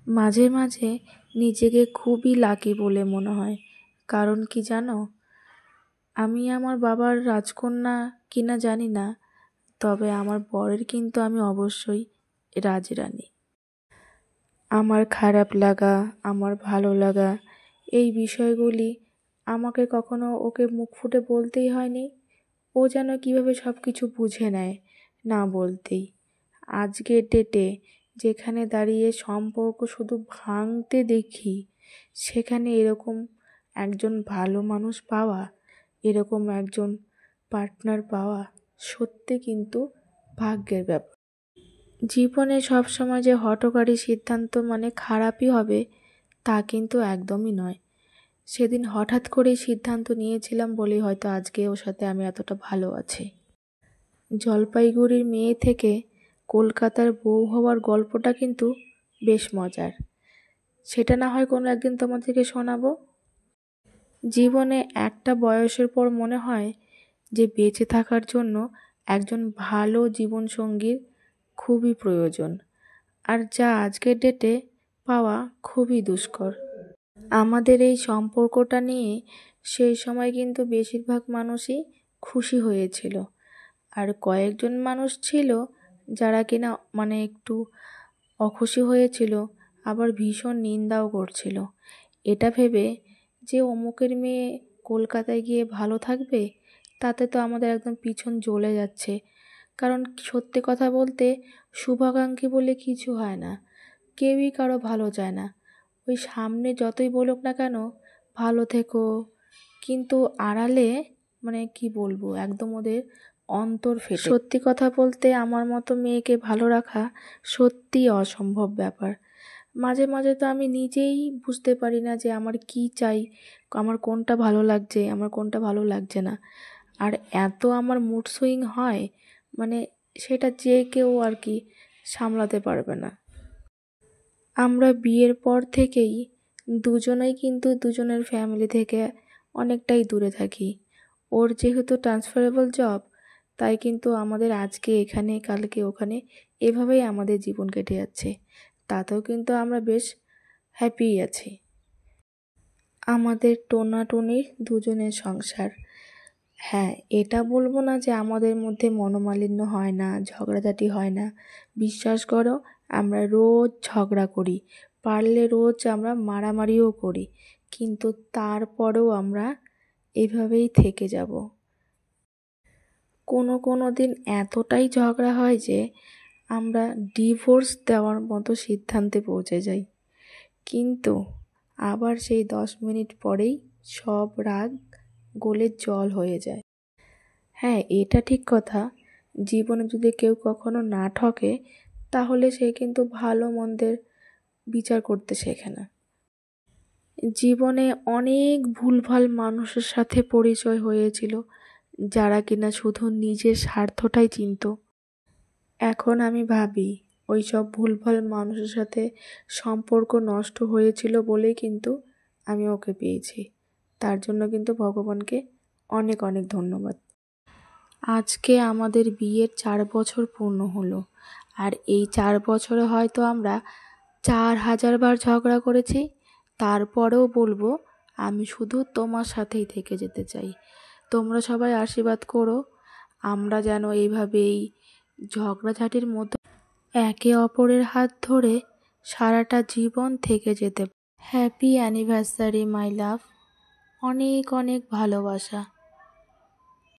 মাঝে মাঝে নিজেকে খুবই লাকি বলে মনে হয়। কারণ কি জানো, আমি আমার বাবার রাজকন্যা কিনা জানি না, তবে আমার বরের কিন্তু আমি অবশ্যই রাজরানী। আমার খারাপ লাগা, আমার ভালো লাগা, এই বিষয়গুলি আমাকে কখনো ওকে মুখ ফুটে বলতেই হয়নি। ও যেন কীভাবে সব কিছু বুঝে নেয় না বলতেই। আজকের ডেটে যেখানে দাঁড়িয়ে সম্পর্ক শুধু ভাঙতে দেখি, সেখানে এরকম একজন ভালো মানুষ পাওয়া, এরকম একজন পার্টনার পাওয়া সত্যি কিন্তু ভাগ্যের ব্যাপার। জীবনে সবসময় যে হঠকারী সিদ্ধান্ত মানে খারাপই হবে তা কিন্তু একদমই নয়। সেদিন হঠাৎ করেই সিদ্ধান্ত নিয়েছিলাম বলেই হয়তো আজকে ওর সাথে আমি এতটা ভালো আছি। জলপাইগুড়ির মেয়ে থেকে কলকাতার বউ হওয়ার গল্পটা কিন্তু বেশ মজার। সেটা না হয় কোনো একদিন তোমাদেরকে শোনাবো। জীবনে একটা বয়সের পর মনে হয় যে বেঁচে থাকার জন্য একজন ভালো জীবনসঙ্গীর খুবই প্রয়োজন, আর যা আজকের ডেটে পাওয়া খুবই দুষ্কর। আমাদের এই সম্পর্কটা নিয়ে সেই সময় কিন্তু বেশিরভাগ মানুষই খুশি হয়েছিল, আর কয়েকজন মানুষ ছিল যারা কিনা মানে একটু অখুশি হয়েছিল, আবার ভীষণ নিন্দাও করছিল, এটা ভেবে যে অমুকের মেয়ে কলকাতায় গিয়ে ভালো থাকবে, তাতে তো আমাদের একদম পিছন জ্বলে যাচ্ছে। কারণ সত্যি কথা বলতে শুভাকাঙ্ক্ষী বলে কিছু হয় না, কেউই কারো ভালো চায় না। ওই সামনে যতই বলুক না কেন ভালো থেকো, কিন্তু আড়ালে মানে কি বলবো, একদম ওদের অন্তর ফেটে। সত্যি কথা বলতে আমার মতো মেয়েকে ভালো রাখা সত্যিই অসম্ভব ব্যাপার। মাঝে মাঝে তো আমি নিজেই বুঝতে পারি না যে আমার কি চাই, আমার কোনটা ভালো লাগছে, আমার কোনটা ভালো লাগছে না। আর এত আমার মুড সুইং হয়, মানে সেটা যে কেউ আর কি সামলাতে পারবে না। আমরা বিয়ের পর থেকেই দুজনেই কিন্তু দুজনের ফ্যামিলি থেকে অনেকটাই দূরে থাকি। ওর যেহেতু ট্রান্সফারেবল জব, তাই কিন্তু আমাদের আজকে এখানে কালকে ওখানে এভাবেই আমাদের জীবন কেটে যাচ্ছে। তাতেও কিন্তু আমরা বেশ হ্যাপিই আছি। আমাদের টোনাটুনির দুজনের সংসার। হ্যাঁ, এটা বলবো না যে আমাদের মধ্যে মনোমালিন্য হয় না, ঝগড়াঝাটি হয় না। বিশ্বাস করো, আমরা রোজ ঝগড়া করি, পারলে রোজ আমরা মারামারিও করি, কিন্তু তারপরেও আমরা এভাবেই থেকে যাব। কোনো কোনো দিন এতটাই ঝগড়া হয় যে আমরা ডিভোর্স দেওয়ার মতো সিদ্ধান্তে পৌঁছে যাই, কিন্তু আবার সেই 10 মিনিট পরেই সব রাগ গলে জল হয়ে যায়। হ্যাঁ, এটা ঠিক কথা, জীবনে যদি কেউ কখনো না ঠকে তাহলে সে কিন্তু ভালো মন্দের বিচার করতে শেখে না। জীবনে অনেক ভুলভাল মানুষের সাথে পরিচয় হয়েছিল, যারা কিনা শুধু নিজের স্বার্থটাই চিনত। এখন আমি ভাবি ওই সব ভুলভাল মানুষের সাথে সম্পর্ক নষ্ট হয়েছিল বলেই কিন্তু আমি ওকে পেয়েছি। তার জন্য কিন্তু ভগবানকে অনেক অনেক ধন্যবাদ। আজকে আমাদের বিয়ের 4 বছর পূর্ণ হলো, আর এই 4 বছরে হয়তো আমরা 4000 বার ঝগড়া করেছি। তারপরেও বলবো আমি শুধু তোমার সাথেই থেকে যেতে চাই। তোমরা সবাই আশীর্বাদ করো আমরা যেন এইভাবেই ঝগড়াঝাটির মতো একে অপরের হাত ধরে সারাটা জীবন থেকে যেতে। হ্যাপি অ্যানিভার্সারি মাই লাভ, অনেক অনেক ভালোবাসা।